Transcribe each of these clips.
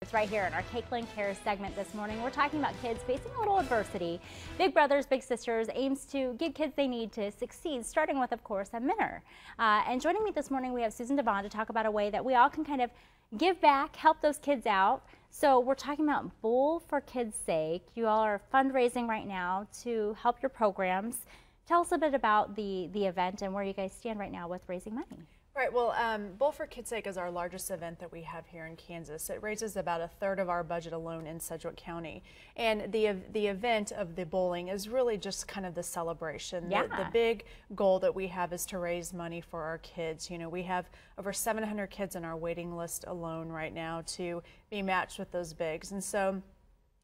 It's right here in our KAKE Cares segment this morning. We're talking about kids facing a little adversity. Big Brothers Big Sisters aims to give kids they need to succeed, starting with, of course, a mentor. And joining me this morning, we have Susan Devon to talk about a way that we all can kind of give back, help those kids out. So we're talking about Bowl for Kids' Sake. You all are fundraising right now to help your programs. Tell us a bit about the event and where you guys stand right now with raising money. Right, well, Bowl for Kids' Sake is our largest event that we have here in Kansas. It raises about a third of our budget alone in Sedgwick County. And the event of the bowling is really just kind of the celebration. Yeah. The big goal that we have is to raise money for our kids. You know, we have over 700 kids on our waiting list alone right now to be matched with those bigs. And so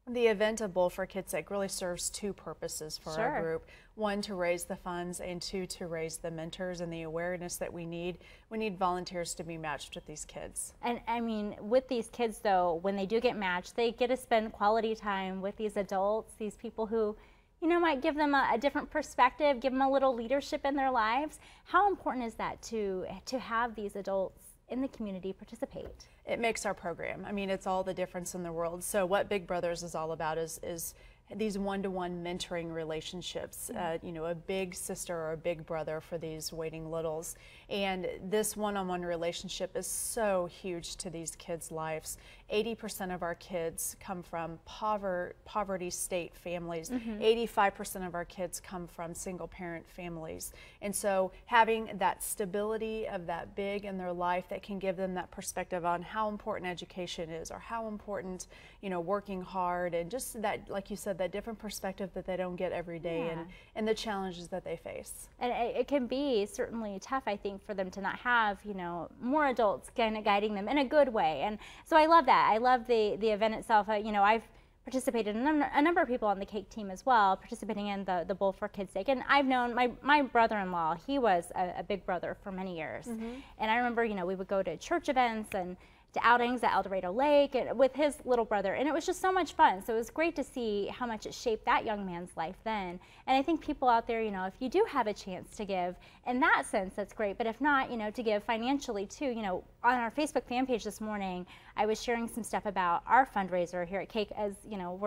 the event of Bowl for Kids' Sake really serves two purposes for our group. One, to raise the funds, and two, to raise the mentors and the awareness that we need. We need volunteers to be matched with these kids. And I mean, with these kids though, when they do get matched, they get to spend quality time with these adults, these people who, you know, might give them a different perspective, give them a little leadership in their lives. How important is that to have these adults in the community participate? It makes our program. I mean, it's all the difference in the world. So what Big Brothers is all about is these one-to-one mentoring relationships, you know, a big sister or a big brother for these waiting littles. And this one-on-one relationship is so huge to these kids' lives. 80% of our kids come from poverty state families. 85% of our kids come from single-parent families. And so having that stability of that big in their life that can give them that perspective on how important education is, or how important, you know, working hard, and just that, like you said, that different perspective that they don't get every day, and the challenges that they face. And it can be certainly tough, I think, for them to not have, you know, more adults kind of guiding them in a good way. And so I love that. I love the event itself. You know, I've participated in a number of people on the KAKE team as well, participating in the Bowl for Kids' Sake. And I've known my brother-in-law, he was a big brother for many years. And I remember, you know, we would go to church events and to outings at El Dorado Lake and with his little brother, and it was just so much fun. So it was great to see how much it shaped that young man's life then. And I think people out there, you know, if you do have a chance to give in that sense, that's great. But if not, you know, to give financially too. You know, on our Facebook fan page this morning, I was sharing some stuff about our fundraiser here at KAKE, as you know,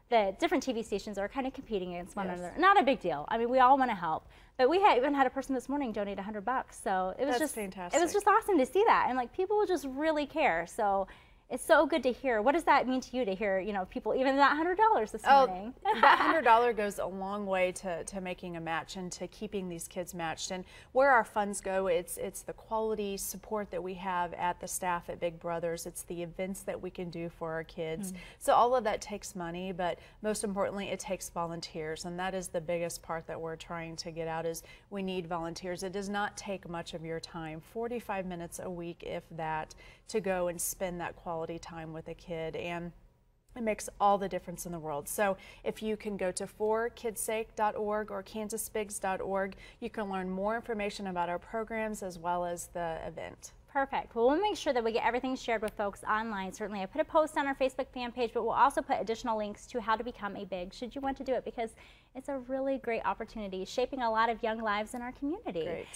the different TV stations are kind of competing against one another. Not a big deal. I mean, we all want to help. But we even had a person this morning donate $100. So it was just fantastic. It was just awesome to see that. And like, people just really care. So it's so good to hear. What does that mean to you to hear, you know, people, even that $100 this morning? That $100 goes a long way to making a match and to keeping these kids matched. And where our funds go, it's the quality support that we have at the staff at Big Brothers. It's the events that we can do for our kids. So all of that takes money, but most importantly, it takes volunteers. And that is the biggest part that we're trying to get out, is we need volunteers. It does not take much of your time, 45 minutes a week, if that, to go and spend that quality time with a kid, and it makes all the difference in the world. So if you can go to forkidssake.org or kansasbigs.org, you can learn more information about our programs as well as the event. Perfect. Well, we'll make sure that we get everything shared with folks online. Certainly, I put a post on our Facebook fan page, but we'll also put additional links to how to become a big, should you want to do it, because it's a really great opportunity, shaping a lot of young lives in our community. Great.